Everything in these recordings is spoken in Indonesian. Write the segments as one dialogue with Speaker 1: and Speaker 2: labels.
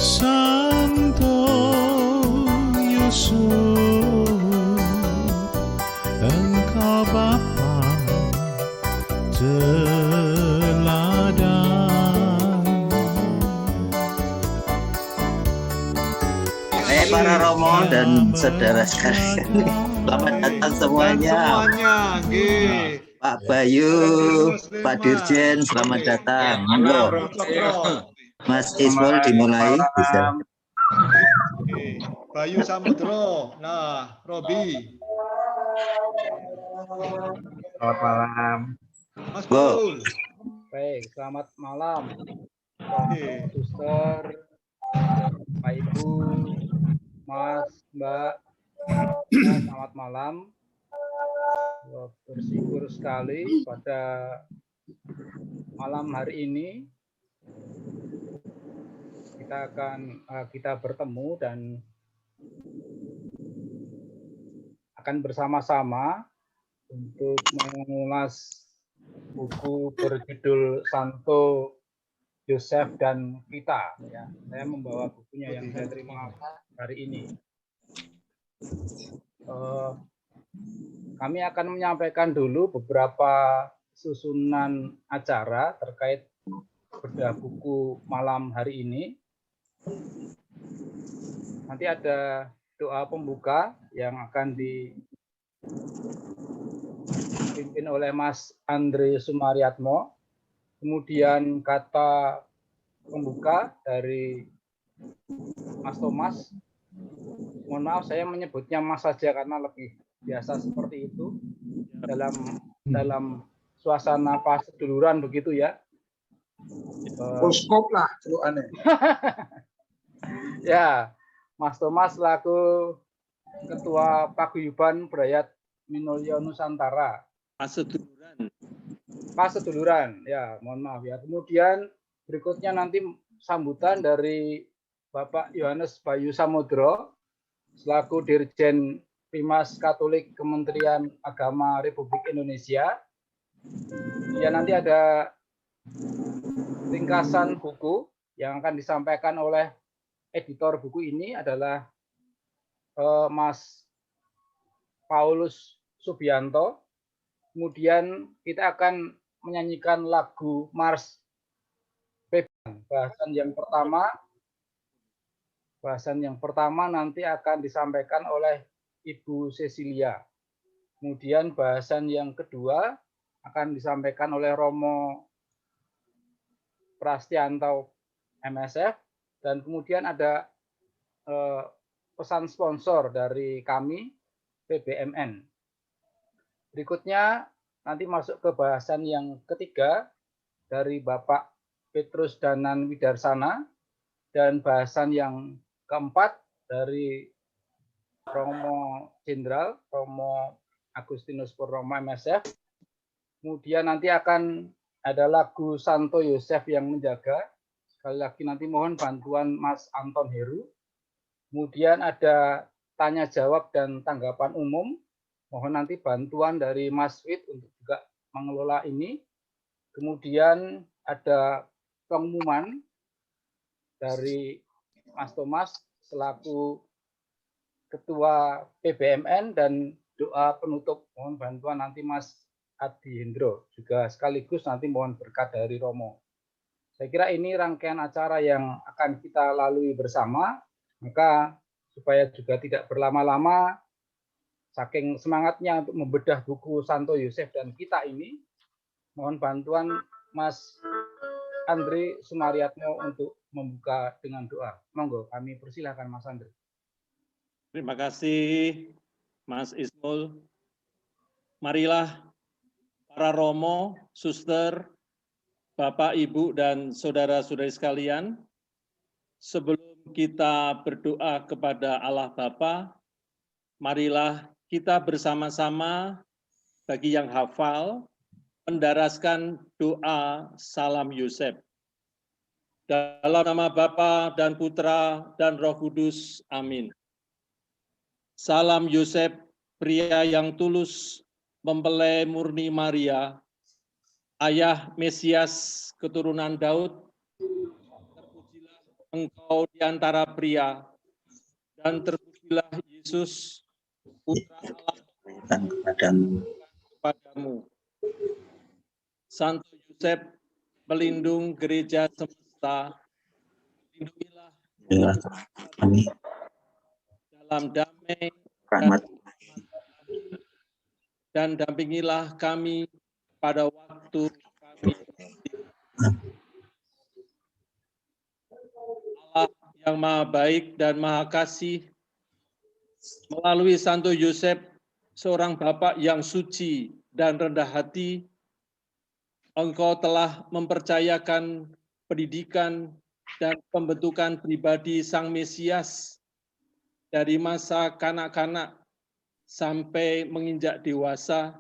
Speaker 1: Santo Yusuf, Engkau Bapa teladan.
Speaker 2: Para Romo dan saudara sekalian, selamat datang semuanya. Pak Bayu, Pak Dirjen, selamat datang. Monggo. Mas Ismul dimulai bisa.
Speaker 3: Bayu Samudro, nah Robi.
Speaker 4: Selamat malam.
Speaker 3: Mas Paul.
Speaker 5: Baik, selamat malam. Suster, Pak Ibu, Mas, Mbak, selamat malam. Bersyukur sekali pada malam hari ini kita bertemu dan akan bersama-sama untuk mengulas buku berjudul Santo Yosef dan Kita. Ya, saya membawa bukunya yang saya terima hari ini. Kami akan menyampaikan dulu beberapa susunan acara terkait bedah buku malam hari ini. Nanti ada doa pembuka yang akan dipimpin oleh Mas Andre Sumaryatmo. Kemudian kata pembuka dari Mas Thomas. Mohon maaf saya menyebutnya Mas saja karena lebih biasa seperti itu dalam suasana paseduluran begitu ya.
Speaker 4: Skop lah, celukannya.
Speaker 5: Ya, Mas Thomas selaku Ketua Paguyuban Brayat Minulya Nusantara. Paseduluran, ya, mohon maaf ya. Kemudian berikutnya nanti sambutan dari Bapak Yohanes Bayu Samudro selaku Dirjen Primas Katolik Kementerian Agama Republik Indonesia. Ya, nanti ada ringkasan buku yang akan disampaikan oleh editor buku ini adalah Mas Paulus Subianto. Kemudian kita akan menyanyikan lagu Mars Bebang. Bahasan yang pertama nanti akan disampaikan oleh Ibu Cecilia. Kemudian bahasan yang kedua akan disampaikan oleh Romo Prastianto MSF, dan kemudian ada pesan sponsor dari kami PBMN. Berikutnya nanti masuk ke bahasan yang ketiga dari Bapak Petrus Danan Widarsana, dan bahasan yang keempat dari Romo Jenderal Romo Agustinus Purnomo MSF. Kemudian nanti akan ada lagu Santo Yosef yang menjaga. Sekali lagi nanti mohon bantuan Mas Anton Heru. Kemudian ada tanya jawab dan tanggapan umum. Mohon nanti bantuan dari Mas Wid untuk juga mengelola ini. Kemudian ada pengumuman dari Mas Thomas selaku Ketua PBMN dan doa penutup. Mohon bantuan nanti Mas Adi Hendro, juga sekaligus nanti mohon berkat dari Romo. Saya kira ini rangkaian acara yang akan kita lalui bersama, maka supaya juga tidak berlama-lama, saking semangatnya untuk membedah buku Santo Yosef dan Kita ini, mohon bantuan Mas Andre Sumaryatmo untuk membuka dengan doa. Monggo, kami persilahkan Mas Andre.
Speaker 6: Terima kasih Mas Ismul. Marilah para Romo, Suster, Bapak, Ibu, dan saudara-saudari sekalian, sebelum kita berdoa kepada Allah Bapa, marilah kita bersama-sama bagi yang hafal mendaraskan doa Salam Yosef. Dalam nama Bapa dan Putra dan Roh Kudus, amin. Salam Yosef, pria yang tulus, mempelai murni Maria, ayah Mesias keturunan Daud, terpujilah Engkau di antara pria, dan terpujilah Yesus, Putra Allah kepadamu. Santo Yosef, pelindung gereja semesta, lindungilah
Speaker 2: Amin.
Speaker 6: dalam damai
Speaker 2: Rahmat.
Speaker 6: dan dampingilah kami pada waktu kami. Allah yang Maha Baik dan Maha Kasih, melalui Santo Yosef, seorang Bapak yang suci dan rendah hati, Engkau telah mempercayakan pendidikan dan pembentukan pribadi Sang Mesias dari masa kanak-kanak sampai menginjak dewasa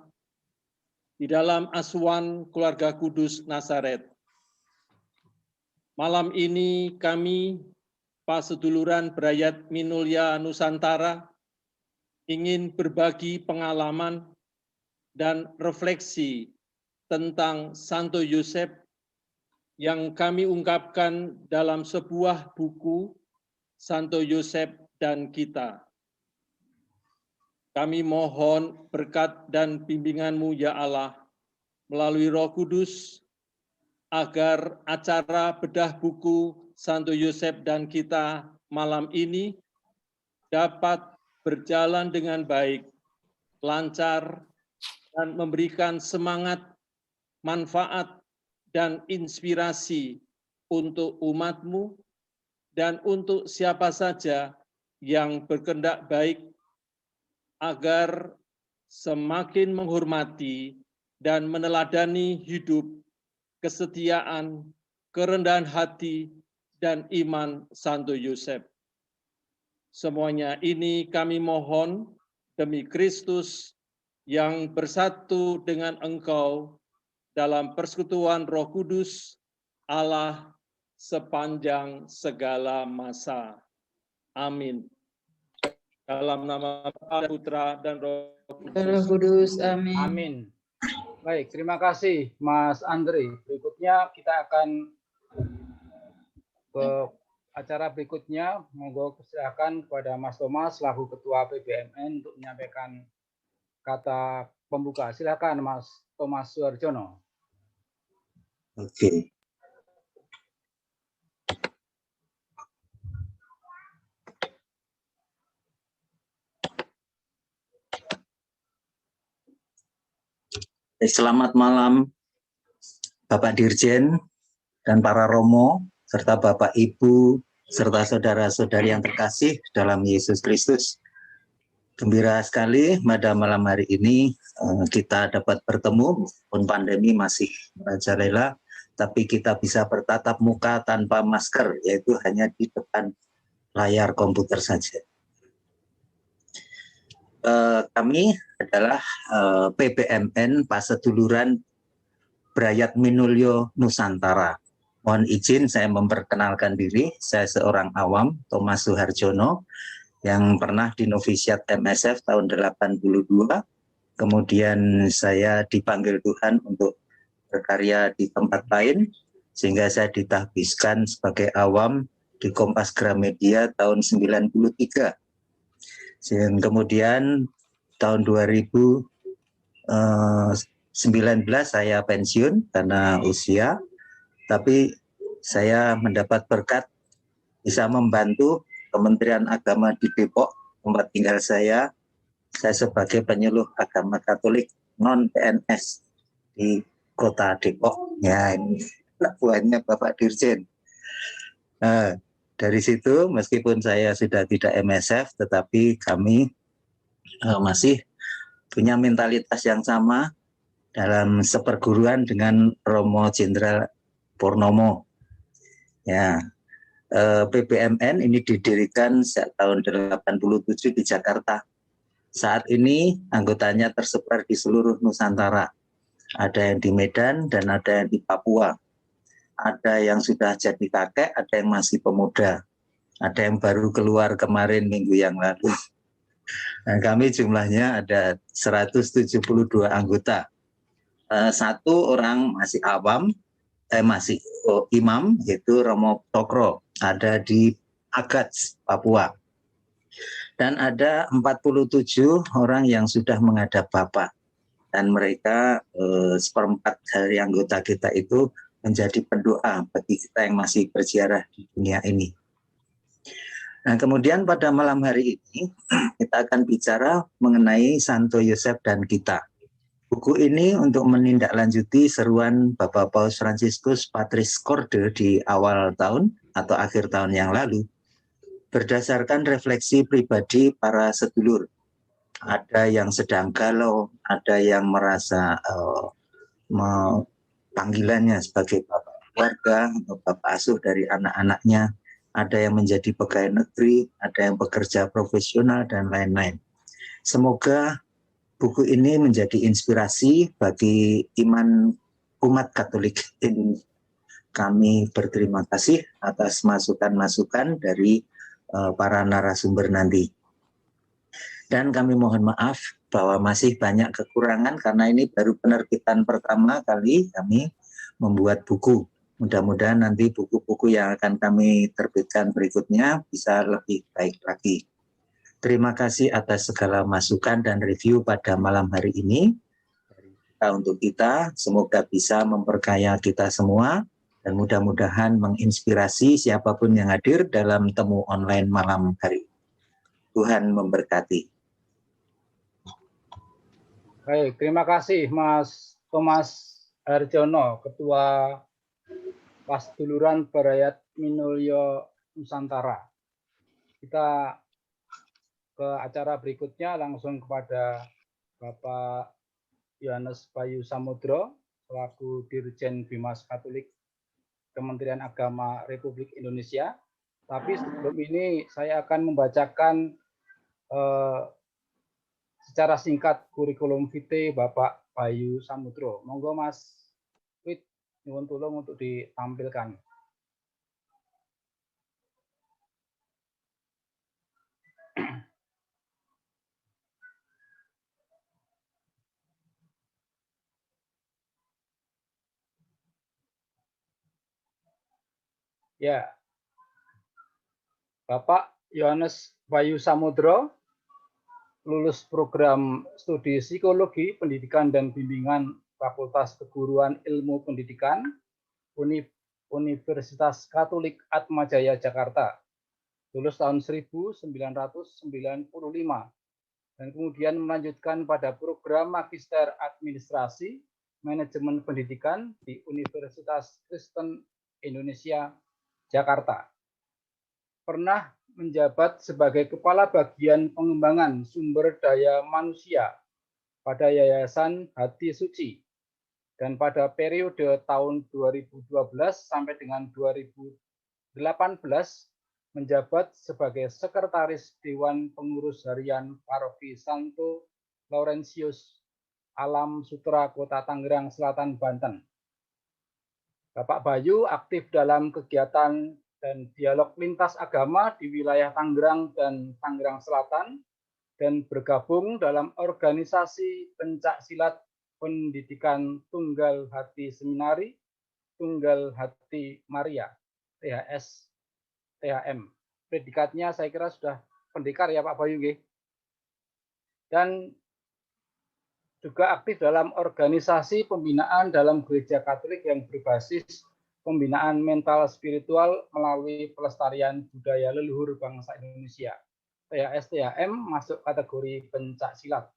Speaker 6: di dalam asuhan keluarga kudus Nazaret. Malam ini kami, Paseduluran Brayat Minulya Nusantara, ingin berbagi pengalaman dan refleksi tentang Santo Yosef yang kami ungkapkan dalam sebuah buku, Santo Yosef dan Kita. Kami mohon berkat dan bimbingan-Mu, ya Allah, melalui Roh Kudus, agar acara bedah buku Santo Yosef dan Kita malam ini dapat berjalan dengan baik, lancar, dan memberikan semangat, manfaat, dan inspirasi untuk umat-Mu dan untuk siapa saja yang berkehendak baik, agar semakin menghormati dan meneladani hidup, kesetiaan, kerendahan hati, dan iman Santo Yosef. Semuanya ini kami mohon demi Kristus yang bersatu dengan Engkau dalam persekutuan Roh Kudus, Allah sepanjang segala masa. Amin. Dalam nama Bapa, Putra, dan Roh
Speaker 7: Kudus. Amin.
Speaker 5: Amin. Baik, terima kasih Mas Andre. Berikutnya kita akan ke acara berikutnya. Monggo silakan kepada Mas Thomas selaku Ketua PBMN untuk menyampaikan kata pembuka. Silakan Mas Thomas Suharjono.
Speaker 2: Oke. Selamat malam Bapak Dirjen dan para Romo, serta Bapak Ibu, serta saudara-saudari yang terkasih dalam Yesus Kristus. Gembira sekali pada malam hari ini kita dapat bertemu, pun pandemi masih merajalela, tapi kita bisa bertatap muka tanpa masker, yaitu hanya di depan layar komputer saja. Kami adalah PBMN Paseduluran Brayat Minulya Nusantara. Mohon izin saya memperkenalkan diri, saya seorang awam, Thomas Suharjono, yang pernah di novisiat MSF tahun 82, kemudian saya dipanggil Tuhan untuk berkarya di tempat lain, sehingga saya ditahbiskan sebagai awam di Kompas Gramedia tahun 93. Dan kemudian tahun 2019 saya pensiun karena usia, tapi saya mendapat berkat bisa membantu Kementerian Agama di Depok, tempat tinggal saya sebagai penyuluh agama Katolik non-PNS di Kota Depok. Ya, ini buahnya Bapak Dirjen. Dari situ, meskipun saya sudah tidak MSF, tetapi kami masih punya mentalitas yang sama dalam seperguruan dengan Romo Jenderal Purnomo. Ya, PBMN ini didirikan sejak tahun 87 di Jakarta. Saat ini anggotanya tersebar di seluruh Nusantara. Ada yang di Medan dan ada yang di Papua. Ada yang sudah jadi kakek, ada yang masih pemuda. Ada yang baru keluar kemarin minggu yang lalu. Nah, kami jumlahnya ada 172 anggota. Satu orang masih awam, masih imam, yaitu Romo Tokro. ada di Agats, Papua. Dan ada 47 orang yang sudah menghadap Bapak. Dan mereka seperempat dari anggota kita itu menjadi pendoa bagi kita yang masih berziarah di dunia ini. Nah, kemudian pada malam hari ini kita akan bicara mengenai Santo Yosef dan kita. Buku ini untuk menindaklanjuti seruan Bapak Paus Fransiskus Patris Corde di awal tahun atau akhir tahun yang lalu, berdasarkan refleksi pribadi para sedulur. Ada yang sedang galau, ada yang merasa panggilannya sebagai bapak keluarga, bapak asuh dari anak-anaknya, ada yang menjadi pegawai negeri, ada yang bekerja profesional, dan lain-lain. Semoga buku ini menjadi inspirasi bagi iman umat Katolik Indonesia. Kami berterima kasih atas masukan-masukan dari para narasumber nanti. Dan kami mohon maaf bahwa masih banyak kekurangan karena ini baru penerbitan pertama kali kami membuat buku. Mudah-mudahan nanti buku-buku yang akan kami terbitkan berikutnya bisa lebih baik lagi. Terima kasih atas segala masukan dan review pada malam hari ini. Untuk kita, semoga bisa memperkaya kita semua dan mudah-mudahan menginspirasi siapapun yang hadir dalam temu online malam hari. Tuhan memberkati.
Speaker 5: Baik, terima kasih Mas Thomas Harjono, Ketua Pasduluran Barayat Minulyo Nusantara. Kita ke acara berikutnya langsung kepada Bapak Yohanes Bayu Samudro, selaku Dirjen Bimas Katolik Kementerian Agama Republik Indonesia. Tapi sebelum ini saya akan membacakan secara singkat kurikulum vitae Bapak Bayu Samudro. Monggo Mas Wit, nyuwun tulung untuk ditampilkan. Ya, Bapak Yohanes Bayu Samudro lulus program studi psikologi, pendidikan dan bimbingan Fakultas Keguruan Ilmu Pendidikan Universitas Katolik Atmajaya Jakarta. Lulus tahun 1995 dan kemudian melanjutkan pada program Magister Administrasi Manajemen Pendidikan di Universitas Kristen Indonesia Jakarta. Pernah menjabat sebagai Kepala Bagian Pengembangan Sumber Daya Manusia pada Yayasan Hati Suci, dan pada periode tahun 2012 sampai dengan 2018 menjabat sebagai Sekretaris Dewan Pengurus Harian Paroki Santo Laurentius Alam Sutra Kota Tangerang Selatan, Banten. Bapak Bayu aktif dalam kegiatan dan dialog lintas agama di wilayah Tangerang dan Tangerang Selatan, dan bergabung dalam organisasi pencak silat pendidikan Tunggal Hati Seminari, Tunggal Hati Maria, THS, THM. Predikatnya saya kira sudah pendekar ya Pak Bayu, nggih. Dan juga aktif dalam organisasi pembinaan dalam gereja Katolik yang berbasis pembinaan mental spiritual melalui pelestarian budaya leluhur bangsa Indonesia. THS-THM masuk kategori pencak silat.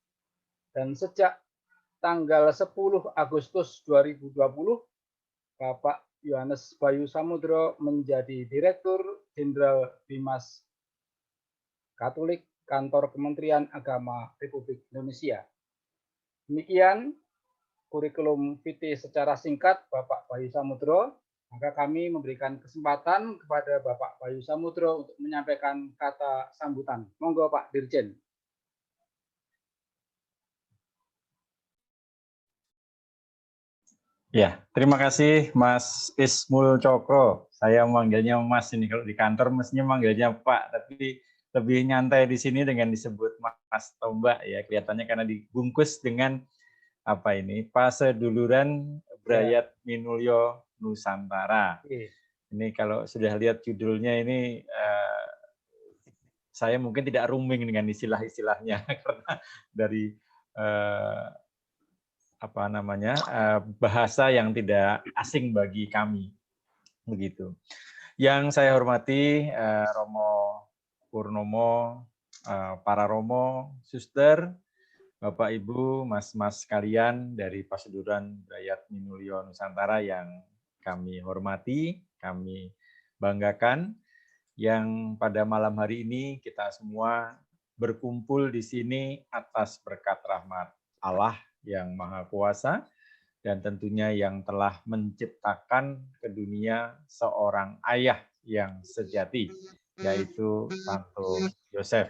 Speaker 5: Dan sejak tanggal 10 Agustus 2020, Bapak Yohanes Bayu Samudro menjadi Direktur Jenderal Bimas Katolik Kantor Kementerian Agama Republik Indonesia. Demikian kurikulum vitae secara singkat Bapak Bayu Samudro. Maka kami memberikan kesempatan kepada Bapak Bayu Samudro untuk menyampaikan kata sambutan. Monggo Pak Dirjen.
Speaker 8: Ya, terima kasih Mas Ismul Cokro. Saya manggilnya Mas ini, kalau di kantor mestinya manggilnya Pak, tapi lebih nyantai di sini dengan disebut Mas Tombak ya, kelihatannya karena dibungkus dengan apa ini, Paseduluran Brayat Minulyo Nusantara. Ini kalau sudah lihat judulnya ini, saya mungkin tidak rooming dengan istilah-istilahnya karena dari apa namanya bahasa yang tidak asing bagi kami, begitu. Yang saya hormati Romo Purnomo, para Romo, Suster, Bapak Ibu, Mas-mas sekalian dari Paseduran Brayat Minulio Nusantara yang kami hormati, kami banggakan, yang pada malam hari ini kita semua berkumpul di sini atas berkat rahmat Allah yang Maha Kuasa, dan tentunya yang telah menciptakan ke dunia seorang ayah yang sejati, yaitu Santo Yosef,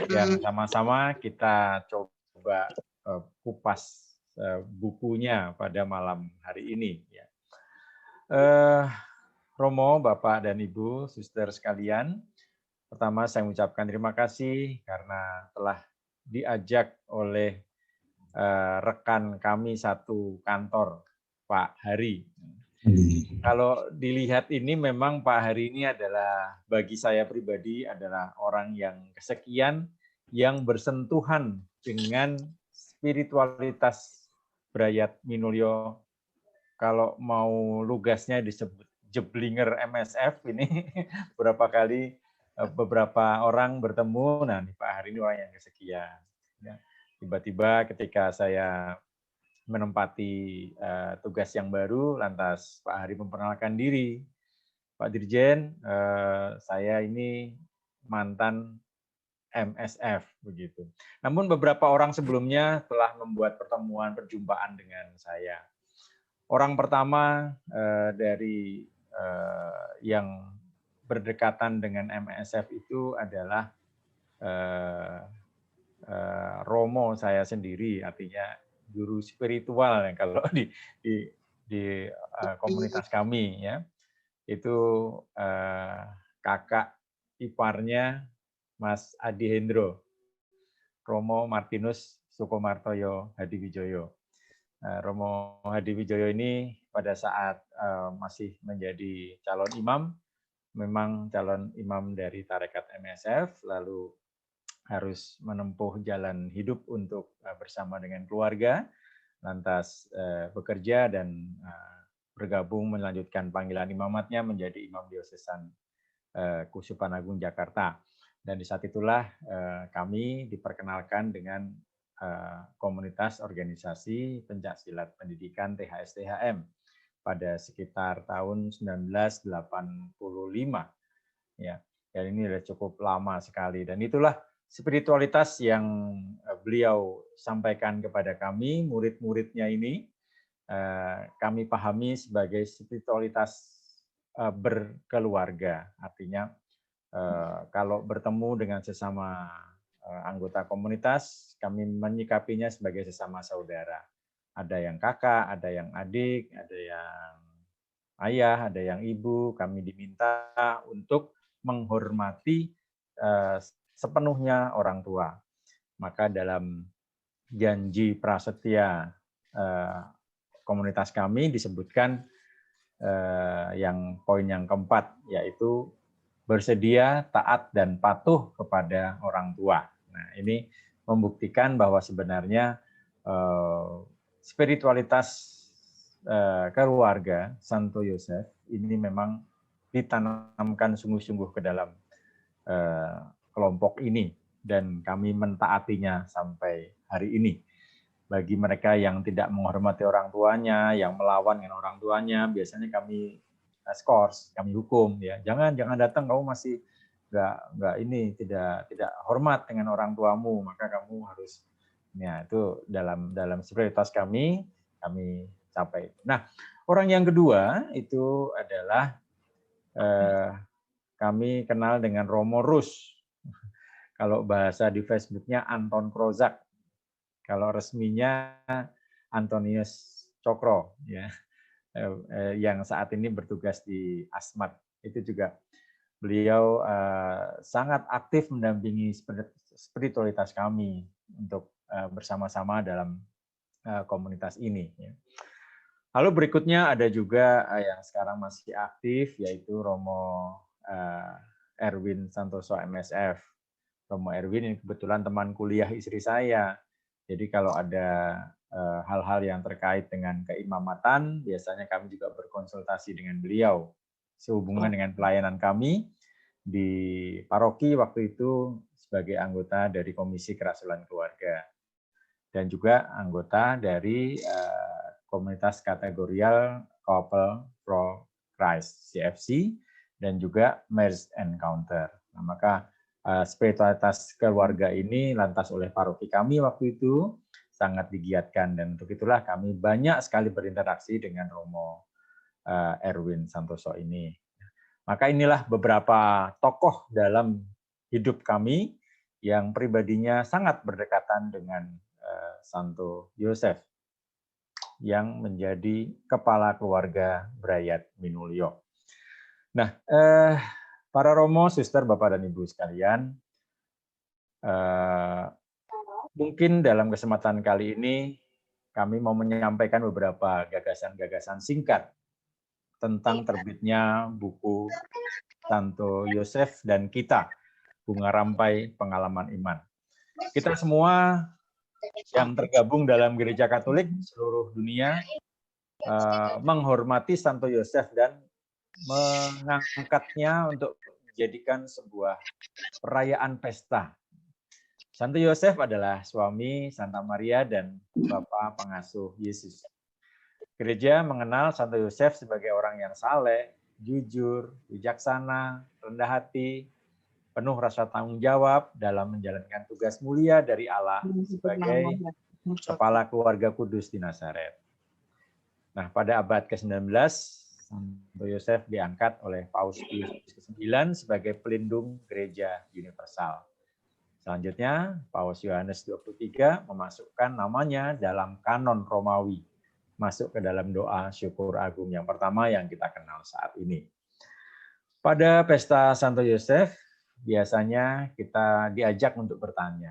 Speaker 8: yang sama-sama kita coba kupas bukunya pada malam hari ini. Romo, Bapak dan Ibu, Suster sekalian, pertama saya mengucapkan terima kasih karena telah diajak oleh rekan kami satu kantor, Pak Hari. Kalau dilihat ini memang Pak Hari ini adalah, bagi saya pribadi, adalah orang yang kesekian yang bersentuhan dengan spiritualitas Brayat Minulio. Kalau mau lugasnya disebut jeblinger MSF ini beberapa orang bertemu, nah Pak Hari ini orang yang kesekian. Tiba-tiba ketika saya menempati tugas yang baru, lantas Pak Hari memperkenalkan diri, Pak Dirjen, saya ini mantan MSF, begitu. Namun beberapa orang sebelumnya telah membuat perjumpaan dengan saya. Orang pertama dari yang berdekatan dengan MSF itu adalah Romo saya sendiri, artinya guru spiritual kalau di komunitas kami, ya. Itu kakak iparnya Mas Adi Hendro, Romo Martinus Sukomartoyo Hadiwijoyo. Romo Hadiwijoyo ini pada saat masih menjadi calon imam, memang calon imam dari tarekat MSF, lalu harus menempuh jalan hidup untuk bersama dengan keluarga, lantas bekerja dan bergabung melanjutkan panggilan imamatnya menjadi imam diosesan Kusupan Agung Jakarta. Dan di saat itulah kami diperkenalkan dengan komunitas organisasi pencaksilat pendidikan THS-THM pada sekitar tahun 1985. Ya, dan ini sudah cukup lama sekali, dan itulah spiritualitas yang beliau sampaikan kepada kami, murid-muridnya ini, kami pahami sebagai spiritualitas berkeluarga. Artinya kalau bertemu dengan sesama anggota komunitas, kami menyikapinya sebagai sesama saudara. Ada yang kakak, ada yang adik, ada yang ayah, ada yang ibu. Kami diminta untuk menghormati sepenuhnya orang tua. Maka dalam janji prasetya komunitas kami disebutkan yang poin yang keempat, yaitu bersedia, taat, dan patuh kepada orang tua. Nah, ini membuktikan bahwa sebenarnya spiritualitas keluarga Santo Yosef ini memang ditanamkan sungguh-sungguh ke dalam kelompok ini, dan kami mentaatinya sampai hari ini. Bagi mereka yang tidak menghormati orang tuanya, yang melawan dengan orang tuanya, biasanya kami skors, kami hukum, ya. Jangan datang, kamu masih tidak hormat dengan orang tuamu, maka kamu harus, ya, itu dalam spiritualitas kami capai. Nah, orang yang kedua itu adalah kami kenal dengan Romo Rus. Kalau bahasa di Facebooknya Anton Krozak, kalau resminya Antonius Cokro, ya, yang saat ini bertugas di Asmat. Itu juga beliau sangat aktif mendampingi spiritualitas kami untuk bersama-sama dalam komunitas ini. Lalu berikutnya ada juga yang sekarang masih aktif, yaitu Romo Erwin Santoso MSF. Romo Erwin ini kebetulan teman kuliah istri saya. Jadi kalau ada hal-hal yang terkait dengan keimamatan, biasanya kami juga berkonsultasi dengan beliau. Sehubungan dengan pelayanan kami di paroki waktu itu sebagai anggota dari Komisi Kerasulan Keluarga. Dan juga anggota dari komunitas kategorial Couple Pro Christ, CFC, dan juga Marriage Encounter. Nah, maka spiritualitas keluarga ini lantas oleh paroki kami waktu itu sangat digiatkan, dan untuk itulah kami banyak sekali berinteraksi dengan Romo Erwin Santoso ini. Maka inilah beberapa tokoh dalam hidup kami yang pribadinya sangat berdekatan dengan Santo Yosef yang menjadi kepala keluarga Brayat Minulyo. Nah, para Romo, Suster, Bapak, dan Ibu sekalian, mungkin dalam kesempatan kali ini kami mau menyampaikan beberapa gagasan-gagasan singkat tentang terbitnya buku Santo Yosef dan Kita, Bunga Rampai Pengalaman Iman. Kita semua yang tergabung dalam Gereja Katolik seluruh dunia menghormati Santo Yosef dan mengangkatnya untuk menjadikan sebuah perayaan pesta. Santo Yosef adalah suami Santa Maria dan Bapa pengasuh Yesus. Gereja mengenal Santo Yosef sebagai orang yang saleh, jujur, bijaksana, rendah hati, penuh rasa tanggung jawab dalam menjalankan tugas mulia dari Allah sebagai kepala keluarga kudus di Nazaret. Nah, pada abad ke-19, Santo Yosef diangkat oleh Paus Pius ke-9 sebagai pelindung gereja universal. Selanjutnya, Paus Yohanes 23 memasukkan namanya dalam kanon Romawi, masuk ke dalam doa syukur agung yang pertama yang kita kenal saat ini. Pada pesta Santo Yosef, biasanya kita diajak untuk bertanya,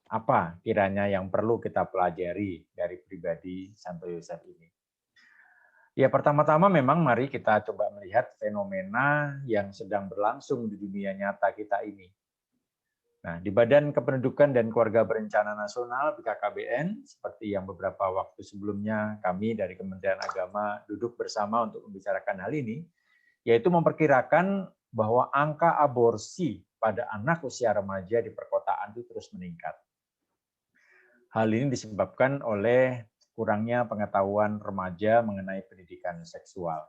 Speaker 8: apa kiranya yang perlu kita pelajari dari pribadi Santo Yosef ini? Ya, pertama-tama memang mari kita coba melihat fenomena yang sedang berlangsung di dunia nyata kita ini. Nah, di Badan Kependudukan dan Keluarga Berencana Nasional BKKBN, seperti yang beberapa waktu sebelumnya kami dari Kementerian Agama duduk bersama untuk membicarakan hal ini, yaitu memperkirakan bahwa angka aborsi pada anak usia remaja di perkotaan itu terus meningkat. Hal ini disebabkan oleh kurangnya pengetahuan remaja mengenai pendidikan seksual.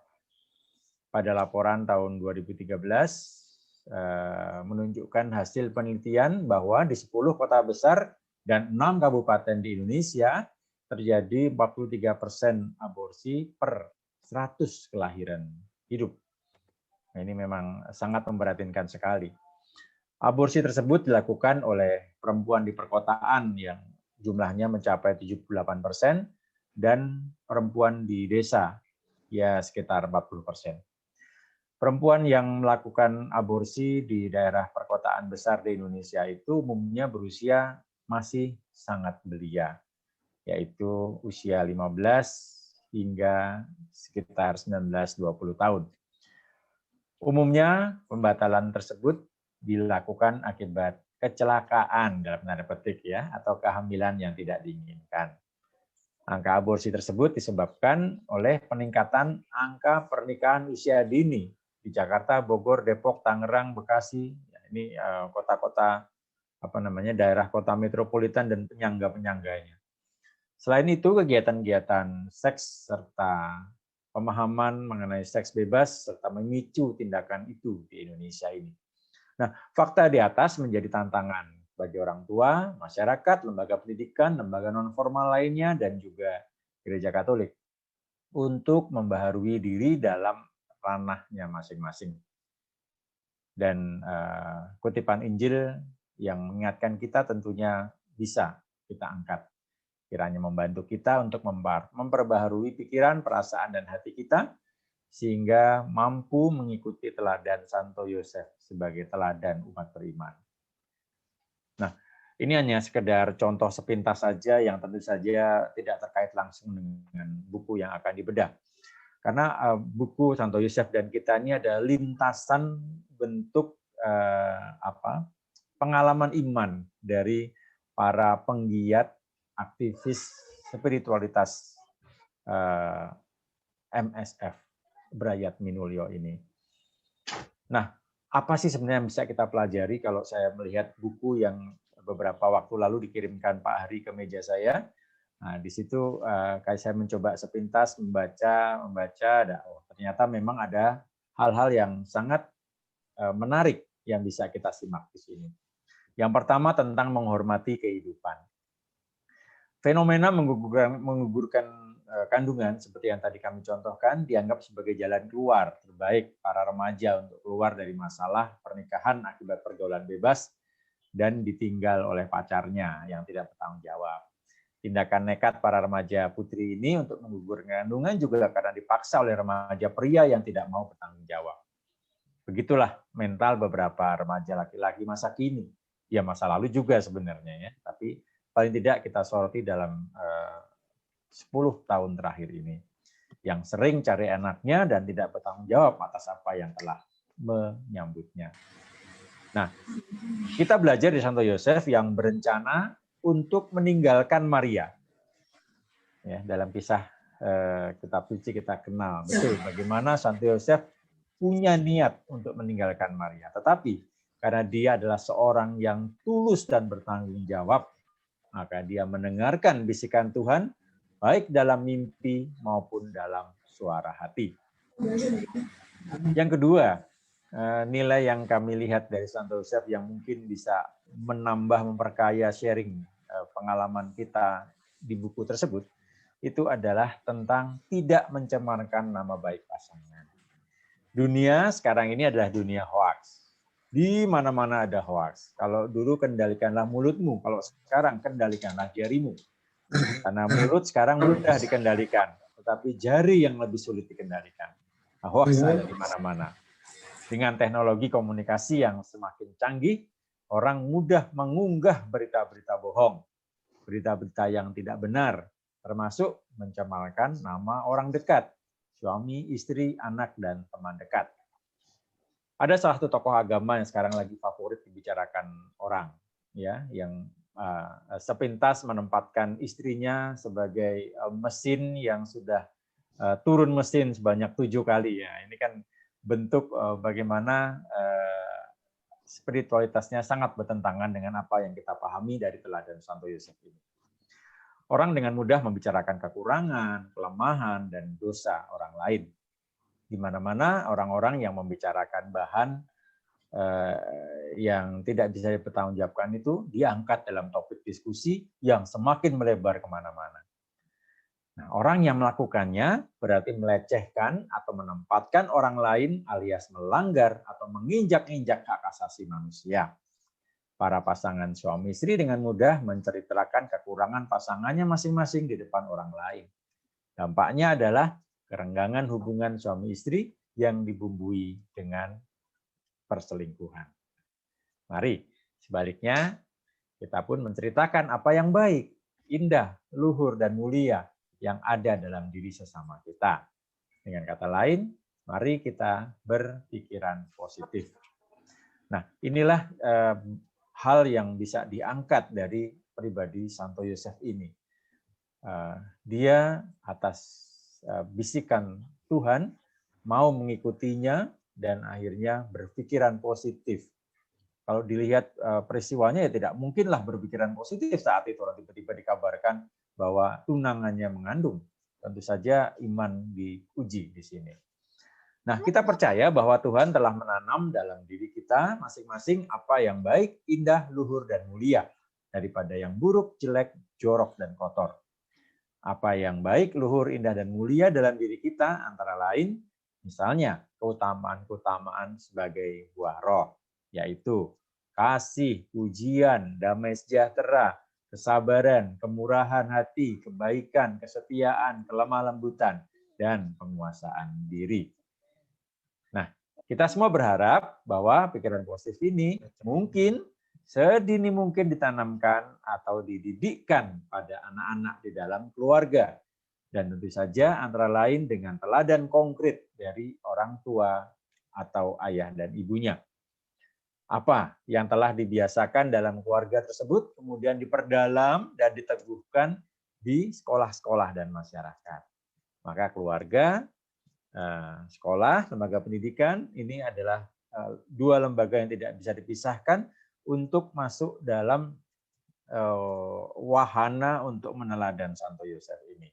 Speaker 8: Pada laporan tahun 2013, menunjukkan hasil penelitian bahwa di 10 kota besar dan 6 kabupaten di Indonesia terjadi 43% aborsi per 100 kelahiran hidup. Nah, ini memang sangat memprihatinkan sekali. Aborsi tersebut dilakukan oleh perempuan di perkotaan yang jumlahnya mencapai 78% dan perempuan di desa ya sekitar 40%. Perempuan yang melakukan aborsi di daerah perkotaan besar di Indonesia itu umumnya berusia masih sangat belia, yaitu usia 15 hingga sekitar 19-20 tahun. Umumnya pembatalan tersebut dilakukan akibat kecelakaan dalam tanda petik ya, atau kehamilan yang tidak diinginkan. Angka aborsi tersebut disebabkan oleh peningkatan angka pernikahan usia dini di Jakarta, Bogor, Depok, Tangerang, Bekasi. Ini kota-kota daerah kota metropolitan dan penyangga-penyangganya. Selain itu, kegiatan-kegiatan seks serta pemahaman mengenai seks bebas serta memicu tindakan itu di Indonesia ini. Nah, fakta di atas menjadi tantangan bagi orang tua, masyarakat, lembaga pendidikan, lembaga non-formal lainnya, dan juga Gereja Katolik untuk membaharui diri dalam ranahnya masing-masing. Dan kutipan Injil yang mengingatkan kita tentunya bisa kita angkat. Kiranya membantu kita untuk memperbaharui pikiran, perasaan, dan hati kita, sehingga mampu mengikuti teladan Santo Yosef sebagai teladan umat beriman. Nah, Ini hanya sekedar contoh sepintas saja yang tentu saja tidak terkait langsung dengan buku yang akan dibedah. Karena buku Santo Yosef dan kita ini ada lintasan bentuk pengalaman iman dari para penggiat aktivis spiritualitas MSF Brayat Minulyo ini. Nah, apa sih sebenarnya yang bisa kita pelajari kalau saya melihat buku yang beberapa waktu lalu dikirimkan Pak Hari ke meja saya? Nah, di situ kayak saya mencoba sepintas membaca, ternyata memang ada hal-hal yang sangat menarik yang bisa kita simak di sini. Yang pertama tentang menghormati kehidupan. Fenomena menggugurkan kandungan seperti yang tadi kami contohkan dianggap sebagai jalan keluar terbaik para remaja untuk keluar dari masalah pernikahan akibat pergaulan bebas dan ditinggal oleh pacarnya yang tidak bertanggung jawab. Tindakan nekat para remaja putri ini untuk menggugurkan kandungan juga karena dipaksa oleh remaja pria yang tidak mau bertanggung jawab. Begitulah mental beberapa remaja laki-laki masa kini. Ya masa lalu juga sebenarnya ya, tapi paling tidak kita soroti dalam 10 tahun terakhir ini. Yang sering cari anaknya dan tidak bertanggung jawab atas apa yang telah menyambutnya. Nah, kita belajar di Santo Yosef yang berencana untuk meninggalkan Maria. Ya, dalam kisah kitab suci kita kenal betul bagaimana Santo Yosef punya niat untuk meninggalkan Maria. Tetapi karena dia adalah seorang yang tulus dan bertanggung jawab, maka dia mendengarkan bisikan Tuhan baik dalam mimpi maupun dalam suara hati. Yang kedua, nilai yang kami lihat dari Santo Yosef yang mungkin bisa menambah, memperkaya sharing pengalaman kita di buku tersebut, itu adalah tentang tidak mencemarkan nama baik pasangan. Dunia sekarang ini adalah dunia hoax. Di mana-mana ada hoax. Kalau dulu kendalikanlah mulutmu, kalau sekarang kendalikanlah jarimu. Karena mulut sekarang mudah dikendalikan, tetapi jari yang lebih sulit dikendalikan. Nah, hoax ada di mana-mana. Dengan teknologi komunikasi yang semakin canggih, orang mudah mengunggah berita-berita bohong, berita-berita yang tidak benar, termasuk mencemarkan nama orang dekat, suami, istri, anak, dan teman dekat. Ada salah satu tokoh agama yang sekarang lagi favorit dibicarakan orang, ya, yang sepintas menempatkan istrinya sebagai mesin yang sudah turun mesin sebanyak 7 kali. Ya, ini kan bentuk bagaimana spiritualitasnya sangat bertentangan dengan apa yang kita pahami dari teladan Santo Yosef ini. Orang dengan mudah membicarakan kekurangan, kelemahan, dan dosa orang lain. Di mana-mana orang-orang yang membicarakan bahan yang tidak bisa dipertanggungjawabkan itu diangkat dalam topik diskusi yang semakin melebar kemana-mana. Nah, orang yang melakukannya berarti melecehkan atau menempatkan orang lain alias melanggar atau menginjak-injak hak asasi manusia. Para pasangan suami istri dengan mudah menceritakan kekurangan pasangannya masing-masing di depan orang lain. Dampaknya adalah kerenggangan hubungan suami istri yang dibumbui dengan perselingkuhan. Mari, sebaliknya, kita pun menceritakan apa yang baik, indah, luhur, dan mulia yang ada dalam diri sesama kita. Dengan kata lain, mari kita berpikiran positif. Nah, inilah hal yang bisa diangkat dari pribadi Santo Yosef ini. Dia atas bisikan Tuhan mau mengikutinya dan akhirnya berpikiran positif. Kalau dilihat peristiwanya ya tidak mungkinlah berpikiran positif saat itu orang tiba-tiba dikabarkan bahwa tunangannya mengandung. Tentu saja iman diuji di sini. Nah, kita percaya bahwa Tuhan telah menanam dalam diri kita masing-masing apa yang baik, indah, luhur, dan mulia daripada yang buruk, jelek, jorok, dan kotor. Apa yang baik, luhur, indah, dan mulia dalam diri kita antara lain misalnya keutamaan-keutamaan sebagai buah roh, yaitu kasih, pujian, damai sejahtera, kesabaran, kemurahan hati, kebaikan, kesetiaan, kelemah lembutan, dan penguasaan diri. Nah, kita semua berharap bahwa pikiran positif ini mungkin sedini mungkin ditanamkan atau dididikkan pada anak-anak di dalam keluarga. Dan tentu saja antara lain dengan teladan konkret dari orang tua atau ayah dan ibunya. Apa yang telah dibiasakan dalam keluarga tersebut kemudian diperdalam dan diteguhkan di sekolah-sekolah dan masyarakat. Maka keluarga, sekolah, lembaga pendidikan ini adalah dua lembaga yang tidak bisa dipisahkan untuk masuk dalam wahana untuk meneladan Santo Yosef ini.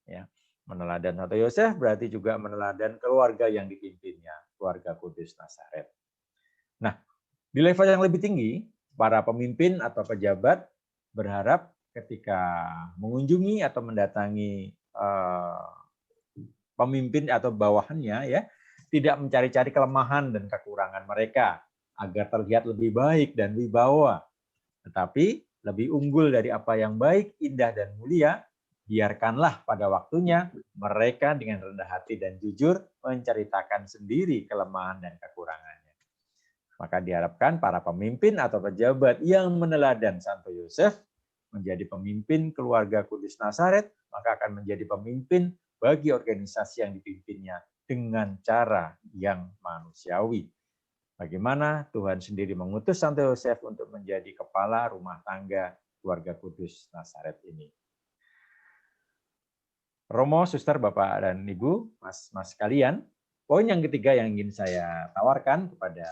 Speaker 8: Ya, meneladan Santo Yosef berarti juga meneladan keluarga yang dipimpinnya, keluarga Kudus Nazaret. Nah, di level yang lebih tinggi, para pemimpin atau pejabat berharap ketika mengunjungi atau mendatangi pemimpin atau bawahannya, ya, tidak mencari-cari kelemahan dan kekurangan mereka agar terlihat lebih baik dan wibawa, tetapi lebih unggul dari apa yang baik, indah, dan mulia. Biarkanlah pada waktunya mereka dengan rendah hati dan jujur menceritakan sendiri kelemahan dan kekurangannya. Maka diharapkan para pemimpin atau pejabat yang meneladan Santo Yosef menjadi pemimpin keluarga Kudus Nazaret, maka akan menjadi pemimpin bagi organisasi yang dipimpinnya dengan cara yang manusiawi. Bagaimana Tuhan sendiri mengutus Santo Yosef untuk menjadi kepala rumah tangga keluarga Kudus Nazaret ini. Romo, suster, Bapak, dan Ibu, mas sekalian, poin yang ketiga yang ingin saya tawarkan kepada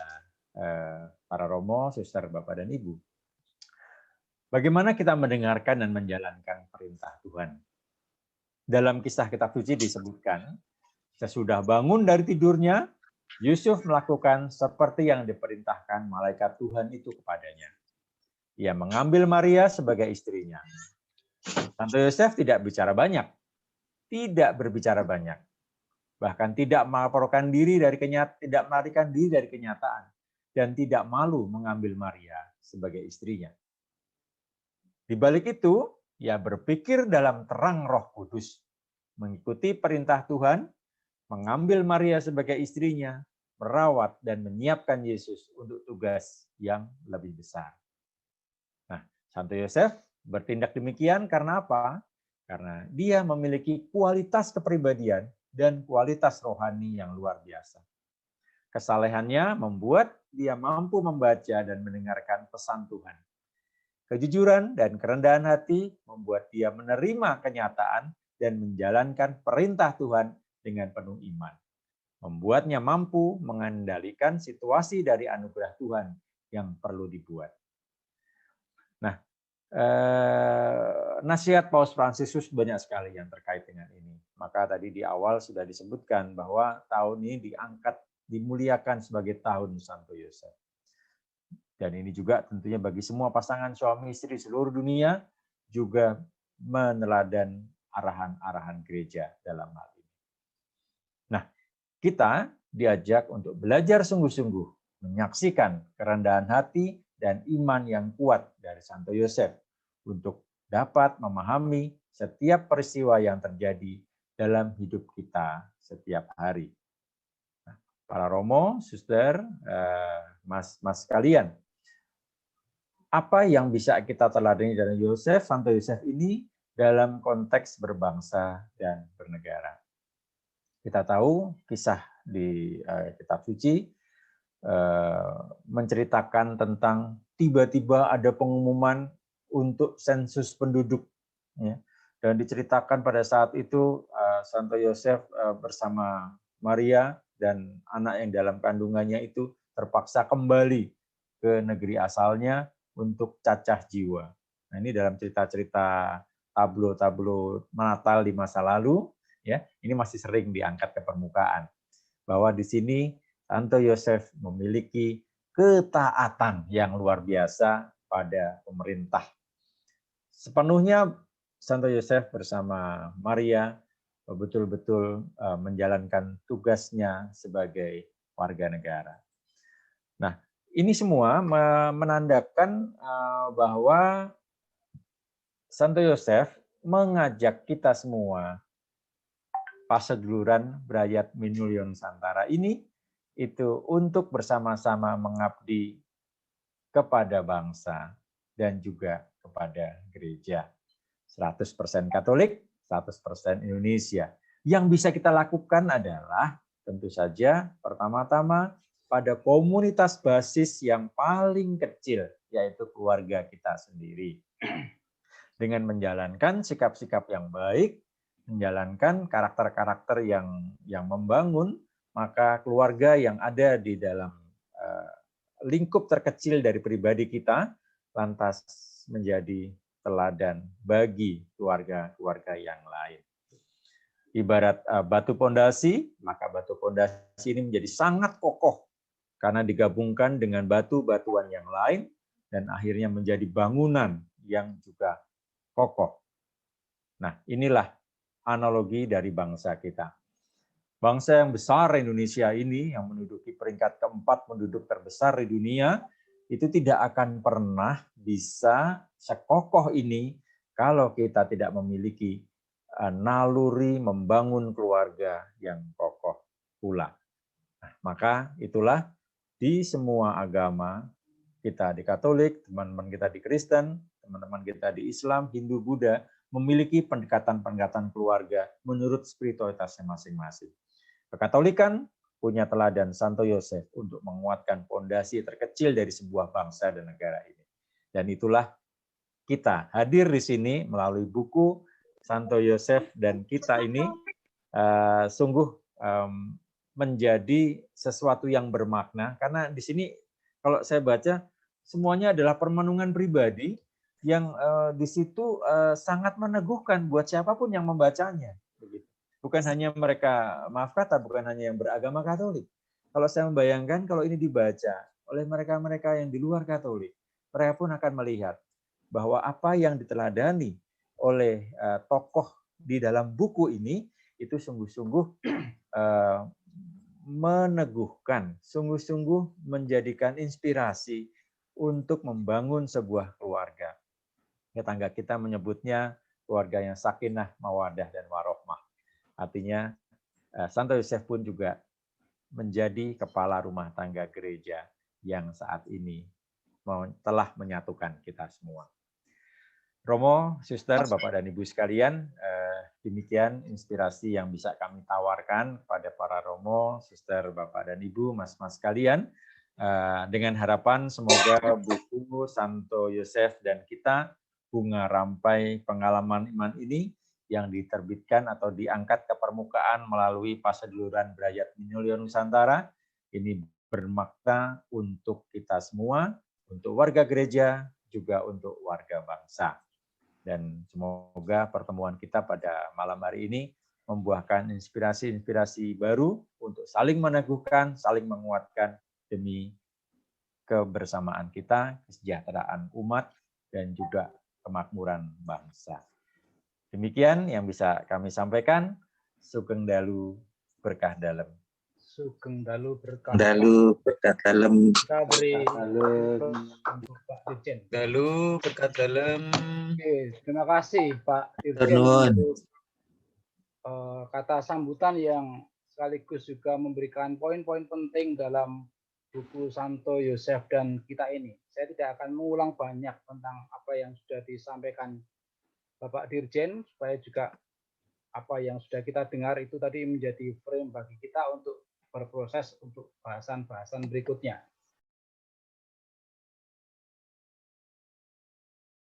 Speaker 8: para Romo, suster, Bapak, dan Ibu. Bagaimana kita mendengarkan dan menjalankan perintah Tuhan. Dalam kisah kitab suci disebutkan, sesudah bangun dari tidurnya, Yusuf melakukan seperti yang diperintahkan malaikat Tuhan itu kepadanya. Ia mengambil Maria sebagai istrinya. Santo Yosef tidak berbicara banyak, bahkan tidak melaporkan diri tidak melarikan diri dari kenyataan, dan tidak malu mengambil Maria sebagai istrinya. Di balik itu, ia berpikir dalam terang Roh Kudus, mengikuti perintah Tuhan, mengambil Maria sebagai istrinya, merawat dan menyiapkan Yesus untuk tugas yang lebih besar. Nah, Santo Yosef bertindak demikian karena apa? Karena dia memiliki kualitas kepribadian dan kualitas rohani yang luar biasa. Kesalehannya membuat dia mampu membaca dan mendengarkan pesan Tuhan. Kejujuran dan kerendahan hati membuat dia menerima kenyataan dan menjalankan perintah Tuhan dengan penuh iman. Membuatnya mampu mengendalikan situasi dari anugerah Tuhan yang perlu dibuat. Nah, nasihat Paus Fransiskus banyak sekali yang terkait dengan ini. Maka tadi di awal sudah disebutkan bahwa tahun ini dimuliakan sebagai tahun Santo Yosef. Dan ini juga tentunya bagi semua pasangan suami istri seluruh dunia juga meneladan arahan-arahan gereja dalam hal ini. Nah, kita diajak untuk belajar sungguh-sungguh menyaksikan kerendahan hati dan iman yang kuat dari Santo Yosef untuk dapat memahami setiap peristiwa yang terjadi dalam hidup kita setiap hari. Nah, para Romo, suster, mas sekalian, apa yang bisa kita teladani dari Yosef, Santo Yosef ini dalam konteks berbangsa dan bernegara? Kita tahu kisah di kitab suci menceritakan tentang tiba-tiba ada pengumuman untuk sensus penduduk, ya. Dan diceritakan pada saat itu Santo Yosef bersama Maria dan anak yang dalam kandungannya itu terpaksa kembali ke negeri asalnya untuk cacah jiwa. Nah, ini dalam cerita-cerita tablo-tablo Natal di masa lalu, ya, ini masih sering diangkat ke permukaan bahwa di sini Santo Yosef memiliki ketaatan yang luar biasa pada pemerintah. Sepenuhnya Santo Yosef bersama Maria betul-betul menjalankan tugasnya sebagai warga negara. Nah, ini semua menandakan bahwa Santo Yosef mengajak kita semua, paseduluran Brayat Minulyon Santara ini, itu untuk bersama-sama mengabdi kepada bangsa, dan juga kepada gereja. 100% Katolik, 100% Indonesia. Yang bisa kita lakukan adalah tentu saja pertama-tama pada komunitas basis yang paling kecil, yaitu keluarga kita sendiri. Dengan menjalankan sikap-sikap yang baik, menjalankan karakter-karakter yang membangun, maka keluarga yang ada di dalam lingkup terkecil dari pribadi kita lantas menjadi teladan bagi keluarga-keluarga yang lain. Ibarat batu pondasi, maka batu pondasi ini menjadi sangat kokoh karena digabungkan dengan batu-batuan yang lain dan akhirnya menjadi bangunan yang juga kokoh. Nah, inilah analogi dari bangsa kita. Bangsa yang besar Indonesia ini, yang menduduki peringkat keempat penduduk terbesar di dunia, itu tidak akan pernah bisa sekokoh ini kalau kita tidak memiliki naluri membangun keluarga yang kokoh pula. Nah, maka itulah di semua agama, kita di Katolik, teman-teman kita di Kristen, teman-teman kita di Islam, Hindu, Buddha, memiliki pendekatan-pendekatan keluarga menurut spiritualitasnya masing-masing. Kekatolikan punya teladan Santo Yosef untuk menguatkan fondasi terkecil dari sebuah bangsa dan negara ini. Dan itulah kita hadir di sini melalui buku Santo Yosef dan kita ini sungguh menjadi sesuatu yang bermakna, karena di sini kalau saya baca semuanya adalah permenungan pribadi yang di situ sangat meneguhkan buat siapapun yang membacanya. Bukan hanya mereka, maaf kata, bukan hanya yang beragama Katolik. Kalau saya membayangkan kalau ini dibaca oleh mereka-mereka yang di luar Katolik, mereka pun akan melihat bahwa apa yang diteladani oleh tokoh di dalam buku ini itu sungguh-sungguh meneguhkan, sungguh-sungguh menjadikan inspirasi untuk membangun sebuah keluarga. Tetangga kita menyebutnya keluarga yang sakinah, mawadah, dan warohmah. Artinya Santo Yosef pun juga menjadi kepala rumah tangga gereja yang saat ini telah menyatukan kita semua. Romo, Suster, Bapak dan Ibu sekalian, demikian inspirasi yang bisa kami tawarkan kepada para Romo, Suster, Bapak dan Ibu, Mas-mas sekalian, dengan harapan semoga buku Santo Yosef dan kita, Bunga Rampai Pengalaman Iman ini, yang diterbitkan atau diangkat ke permukaan melalui Paseduluran Brayat Minulya Nusantara, ini bermakna untuk kita semua, untuk warga gereja, juga untuk warga bangsa. Dan semoga pertemuan kita pada malam hari ini membuahkan inspirasi-inspirasi baru untuk saling meneguhkan, saling menguatkan demi kebersamaan kita, kesejahteraan umat, dan juga kemakmuran bangsa. Demikian yang bisa kami sampaikan. Sugeng Dalu berkah dalam.
Speaker 5: Sugeng Dalu berkah.
Speaker 2: Dalu berkat dalam.
Speaker 5: Kita beri untuk Pak Dirjen.
Speaker 9: Dalu berkat dalam.
Speaker 5: Oke, terima kasih Pak Dirjen
Speaker 2: Nuwun.
Speaker 5: untuk kata sambutan yang sekaligus juga memberikan poin-poin penting dalam buku Santo Yosef dan kita ini. Saya tidak akan mengulang banyak tentang apa yang sudah disampaikan Bapak Dirjen, supaya juga apa yang sudah kita dengar itu tadi menjadi frame bagi kita untuk berproses untuk bahasan-bahasan berikutnya.